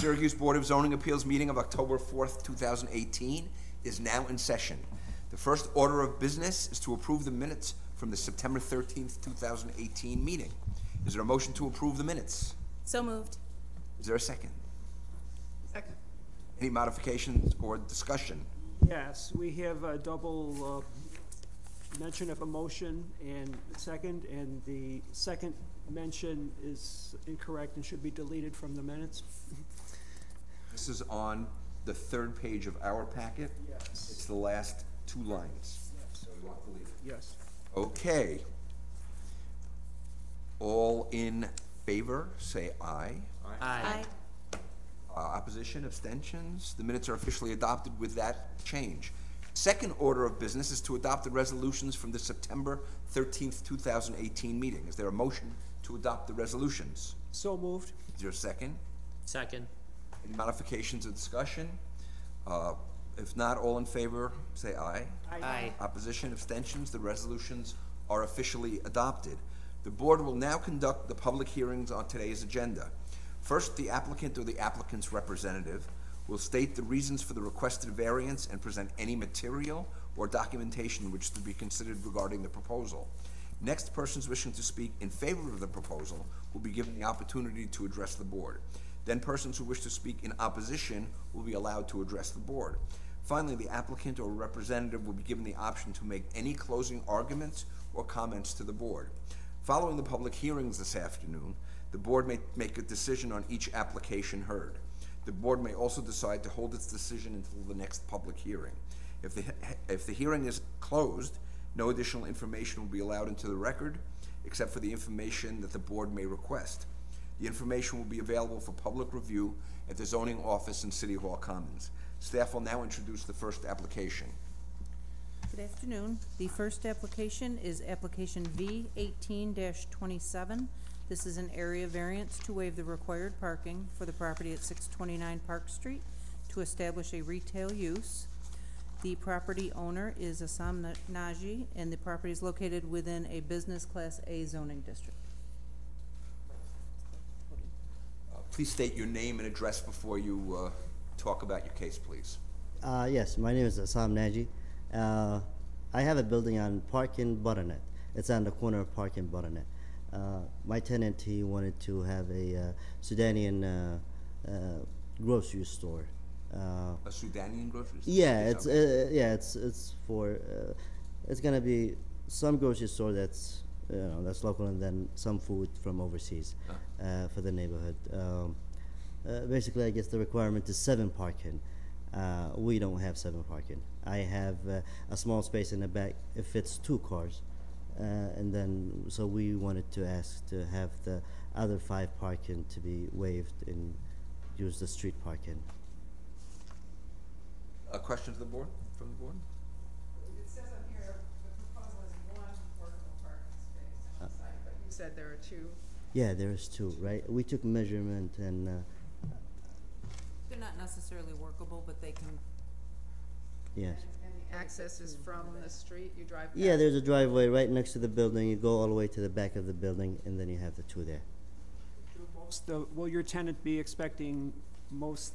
Syracuse Board of Zoning Appeals meeting of October 4th, 2018 is now in session. The first order of business is to approve the minutes from the September 13th, 2018 meeting. Is there a motion to approve the minutes? So moved. Is there a second? Second. Any modifications or discussion? Yes, we have a double mention of a motion and second, and the second mention is incorrect and should be deleted from the minutes. This is on the third page of our packet. Yes. It's the last two lines. Yes. So you want to delete it? Yes. Okay. All in favor, say aye. Aye. Opposition, abstentions? The minutes are officially adopted with that change. Second order of business is to adopt the resolutions from the September 13th, 2018 meeting. Is there a motion to adopt the resolutions? So moved. Is there a second? Second. Any modifications or discussion? If not, all in favor, say aye. Aye. Opposition, abstentions? The resolutions are officially adopted. The board will now conduct the public hearings on today's agenda. First, the applicant or the applicant's representative will state the reasons for the requested variance and present any material or documentation which is to be considered regarding the proposal. Next, persons wishing to speak in favor of the proposal will be given the opportunity to address the board. Then persons who wish to speak in opposition will be allowed to address the board. Finally, the applicant or representative will be given the option to make any closing arguments or comments to the board. Following the public hearings this afternoon, the board may make a decision on each application heard. The board may also decide to hold its decision until the next public hearing. If the hearing is closed, no additional information will be allowed into the record, except for the information that the board may request. The information will be available for public review at the zoning office in City Hall Commons. Staff will now introduce the first application. Good afternoon. The first application is application V18-27. This is an area variance to waive the required parking for the property at 629 Park Street to establish a retail use. The property owner is Assam Naji, and the property is located within a business class A zoning district. Please state your name and address before you talk about your case, please. Yes, my name is Assam Naji. I have a building on Park and Butternut. It's on the corner of Park and Butternut. My tenant, he wanted to have a Sudanian grocery store. A Sudanian grocery store? Yeah, it's for it's gonna be some grocery store that's that's local, and then some food from overseas for the neighborhood. Basically, I guess the requirement is 7 parking. We don't have 7 parking. I have a small space in the back. It fits 2 cars. And then, so we wanted to ask to have the other 5 parking to be waived and use the street parking. Questions of the board, from the board? It says on here, the proposal is 1 workable parking space on the site, but you said there are 2. Yeah, there is 2, right? We took measurement and They're not necessarily workable, but they can. yes. And the access is from the street, you drive past? Yeah, there's a driveway right next to the building. You go all the way to the back of the building, and then you have the 2 there. Will your tenant be expecting most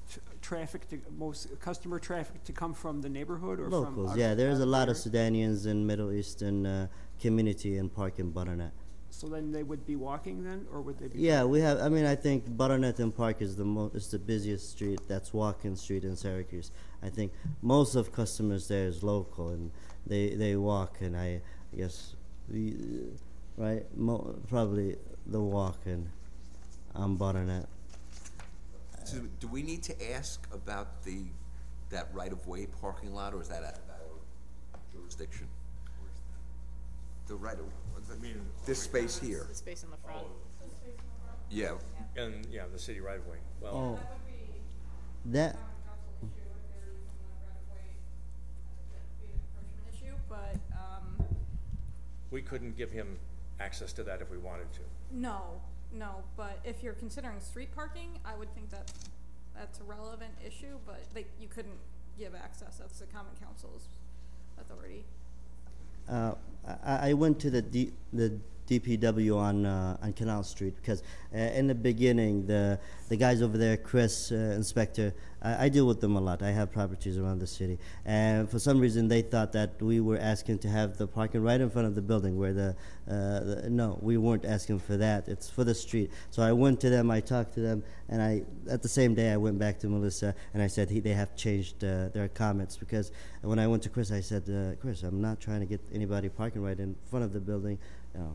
customer traffic to come from the neighborhood or Locals, from? yeah. There's a lot of Sudanians and Middle Eastern community in Park and Butternut. So then they would be walking then, or would they be? Yeah, we have. I mean, I think Butternut and Park is the busiest street. That's walking street in Syracuse. I think most of customers there is local, and they walk. And I guess probably the walking on Butternut. So do we need to ask about that right-of-way parking lot, or is that out of our jurisdiction? The right-of-way, I mean, this space here. The space in the front. Yeah. And, yeah, the city right of way. Well, Oh, That would be that. common council issue if they're using the right of way, that'd be an encroachment issue, but, we couldn't give him access to that if we wanted to. no, but if you're considering street parking, I would think that that's a relevant issue, but you couldn't give access, that's the common council's authority. I went to the DPW on Canal Street, because in the beginning the guys over there, Chris, inspector, I deal with them a lot. I have properties around the city, and for some reason they thought that we were asking to have the parking right in front of the building where no, we weren't asking for that. It's for the street. So I went to them, I talked to them, and at the same day I went back to Melissa and I said they have changed their comments, because when I went to Chris I said, Chris, I'm not trying to get anybody parking right in front of the building. You know,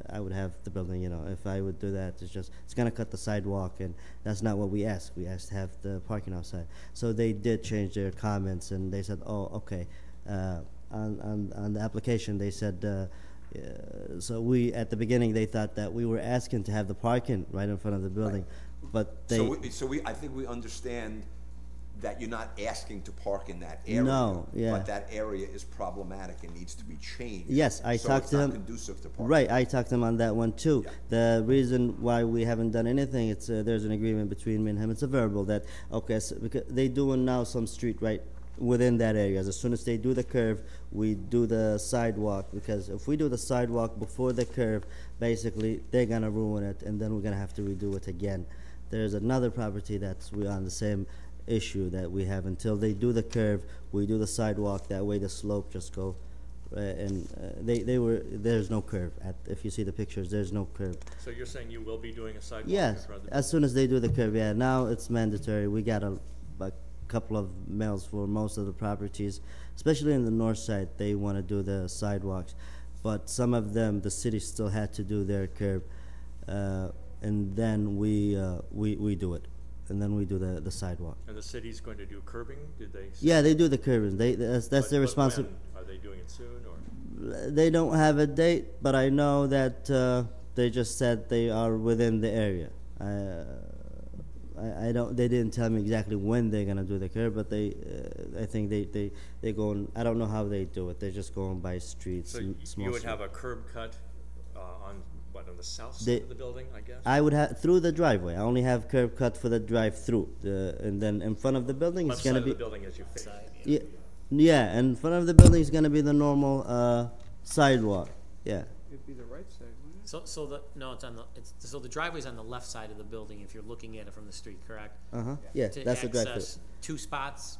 I would have the building, you know, if I would do that, it's going to cut the sidewalk, and that's not what we asked. We asked to have the parking outside. So they did change their comments, and they said, oh, okay. On the application, they said, so at the beginning, they thought that we were asking to have the parking right in front of the building, but they... I think we understand that you're not asking to park in that area. No, yeah. But that area is problematic and needs to be changed. Yes, I talked to him. So it's not conducive to parking. Right, I talked to him on that one too. Yeah. The reason why we haven't done anything, it's there's an agreement between me and him. It's a verbal that, okay, so because they doing now some street right within that area. As soon as they do the curve, we do the sidewalk, because if we do the sidewalk before the curve, basically they're gonna ruin it, and then we're gonna have to redo it again. There's another property that's on the same issue that we have. Until they do the curve, we do the sidewalk. That way the slope just go, and there's no curve. If you see the pictures, there's no curve. So you're saying you will be doing a sidewalk in Yes, front of the as soon as they do the curve, yeah. Now it's mandatory. We got a couple of mails for most of the properties, especially in the north side. They want to do the sidewalks, but some of them, the city still had to do their curve, and then we do it. And then we do the sidewalk. And the city's going to do curbing? Did they? Yeah, they do the curbing. That's their responsibility. Are they doing it soon, or? They don't have a date, but I know that they just said they are within the area. I don't. They didn't tell me exactly when they're gonna do the curb, but I think they go on. I don't know how they do it. They're just going by streets. So small you would streets. have a curb cut on the south side of the building, I guess? I would have through the driveway. I only have curb cut for the drive-through, and then in front of the building Left it's gonna side be of the building as you face. yeah. In front of the building is gonna be the normal sidewalk. Yeah. It'd be the right side, wouldn't it? So the driveway's on the left side of the building if you're looking at it from the street, correct? Yeah, To that's the drive-through. access 2 spots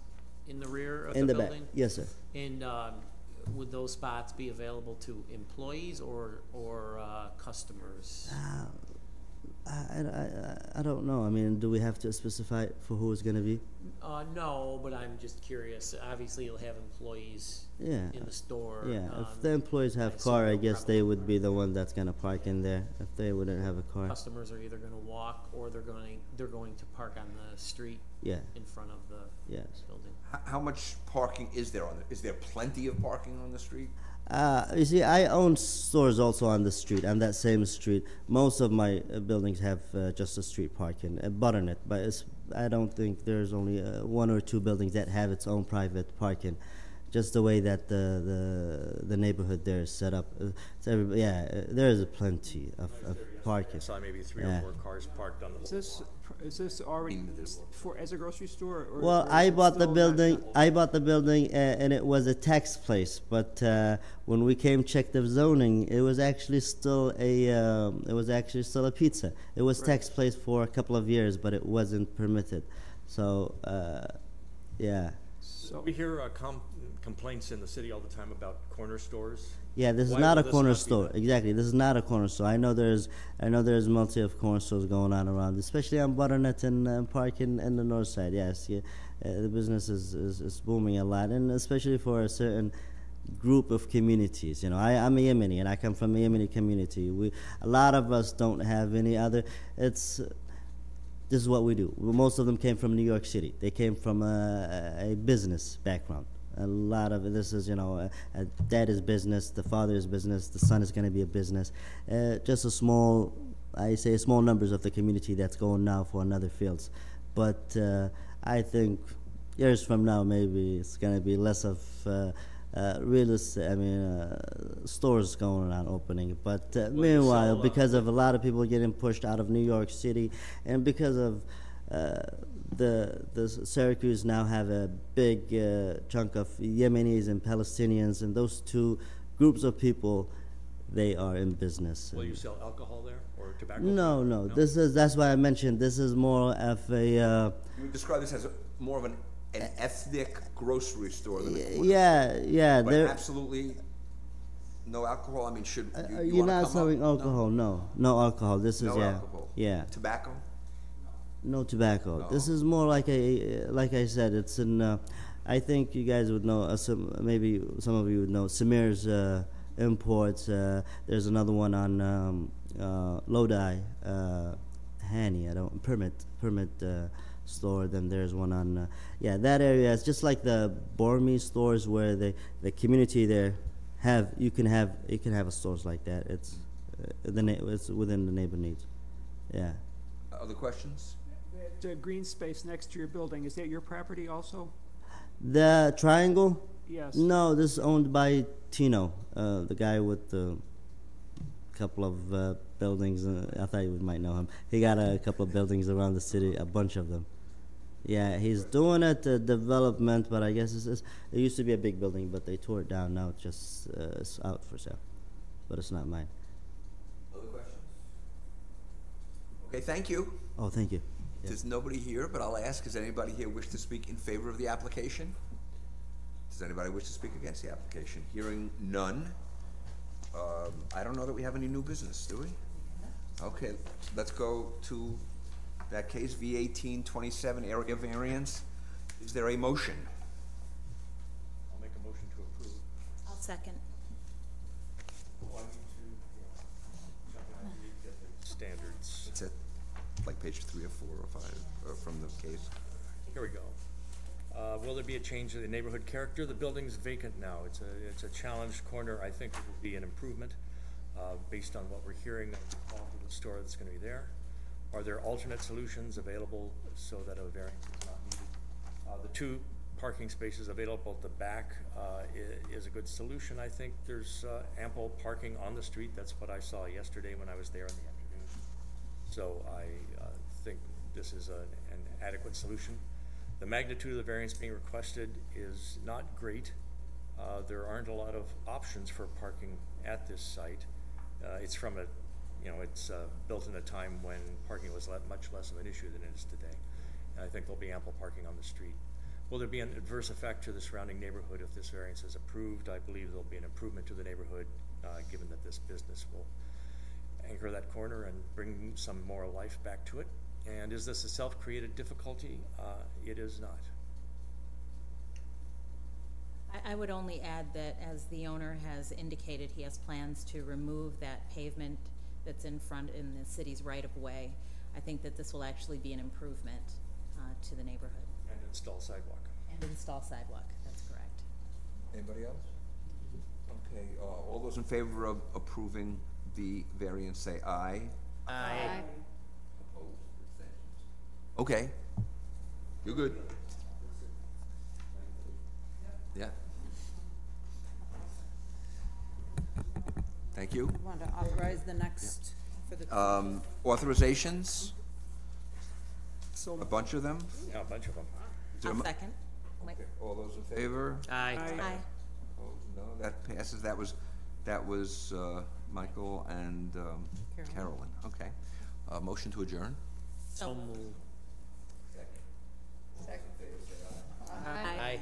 in the rear of In the the back. building? Yes, sir. And would those spots be available to employees or customers? I don't know. I mean, do we have to specify for who it's gonna be? No, but I'm just curious. Obviously, you'll have employees Yeah. in the store. Yeah, if the employees have assume car, I they'll guess probably they would be the one that's gonna park in there. If they wouldn't have a car, Customers are either going to walk or they're going to park on the street yeah, in front of the yes. building. How much parking is there is there plenty of parking on the street? You see, I own stores also on the street, on that same street. Most of my buildings have just a street parking, butternut, but I don't think there's only 1 or 2 buildings that have its own private parking. Just the way that the neighborhood there is set up. There is plenty of parking. I saw maybe 3 Yeah. or 4 cars parked on the. Is this already as a grocery store? Or Well, or is I it bought the still building. not- I bought the building, and it was a tax place. But when we came check the zoning, it was actually still a pizza. It was tax place for a couple of years, but it wasn't permitted. So, yeah. So, We hear complaints in the city all the time about corner stores. Yeah, this is Why not a will this corner not be store. done? Exactly, this is not a corner store. I know there's multi of corner stores going on around, especially on Butternut and Park in the north side. Yes, yeah, the business is booming a lot, and especially for a certain group of communities. You know, I'm a Yemeni, and I come from a Yemeni community. A lot of us don't have any other. This is what we do. Most of them came from New York City. They came from a business background. A lot of this is, dad is business, the father is business, the son is going to be a business. Just small numbers of the community that's going now for another fields. But I think years from now, maybe it's going to be less of stores going on opening. But meanwhile, because of a lot of people getting pushed out of New York City, and because of the Syracuse now have a big chunk of Yemenis and Palestinians, and those 2 groups of people they are in business. Will you and- sell alcohol there or tobacco? No, no, that's why I mentioned, this is more of a, You would describe this as more of an ethnic grocery store than a corner yeah, But there, absolutely no alcohol? I mean, should, you you're wanna not come selling up? alcohol, no alcohol, this is, No yeah. alcohol? Yeah, Tobacco? no tobacco. No. This is more like like I said, it's in, I think you guys would know, maybe some of you would know, Samir's Imports, there's another one on Lodi, Hanny, Permit store, then there's one on, yeah, that area, it's just like the Burmese stores where the community there you can have a stores like that, it's, it's within the neighbor needs, yeah. Other questions? That green space next to your building, is that your property also? The triangle? Yes. No, this is owned by Tino, the guy with the couple of buildings. I thought you might know him. He got a couple of buildings around the city, a bunch of them. Yeah, he's doing it, development, but I guess it used to be a big building, but they tore it down. Now it's just it's out for sale, but it's not mine. Other questions? Okay, thank you. Oh, thank you. Yeah. There's nobody here, but I'll ask, does anybody here wish to speak in favor of the application? Does anybody wish to speak against the application? Hearing none. I don't know that we have any new business, do we? Okay, let's go to that case, V1827 area variance. Is there a motion? I'll make a motion to approve. I'll second. Standards. It's at like page 3 or 4 or 5 from the case. Here we go. Will there be a change in the neighborhood character? The building's vacant now. It's a challenged corner. I think it will be an improvement, based on what we're hearing of the store that's gonna be there. Are there alternate solutions available so that a variance is not needed? The 2 parking spaces available at the back, is a good solution. I think there's, ample parking on the street. That's what I saw yesterday when I was there in the afternoon. So I, think this is an adequate solution. The magnitude of the variance being requested is not great. There aren't a lot of options for parking at this site. It's from a, it's built in a time when parking was much less of an issue than it is today. And I think there'll be ample parking on the street. Will there be an adverse effect to the surrounding neighborhood if this variance is approved? I believe there'll be an improvement to the neighborhood, given that this business will anchor that corner and bring some more life back to it. And is this a self-created difficulty? It is not. I would only add that as the owner has indicated, he has plans to remove that pavement that's in front in the city's right-of-way. I think that this will actually be an improvement to the neighborhood. And install sidewalk. And install sidewalk, that's correct. Anybody else? Okay, all those in favor of approving the variance say aye. Aye. Opposed, abstentions. Okay, you're good. Yeah. Thank you. Want to authorize the next for the. Authorizations, So, a bunch of them. Yeah, a bunch of them. Is there a I'll mo- second. Wait. Okay, all those in favor? Aye. Aye. Opposed? No, that passes. That was Michael and Carolyn. Okay. Motion to adjourn. So moved. Aye. Aye.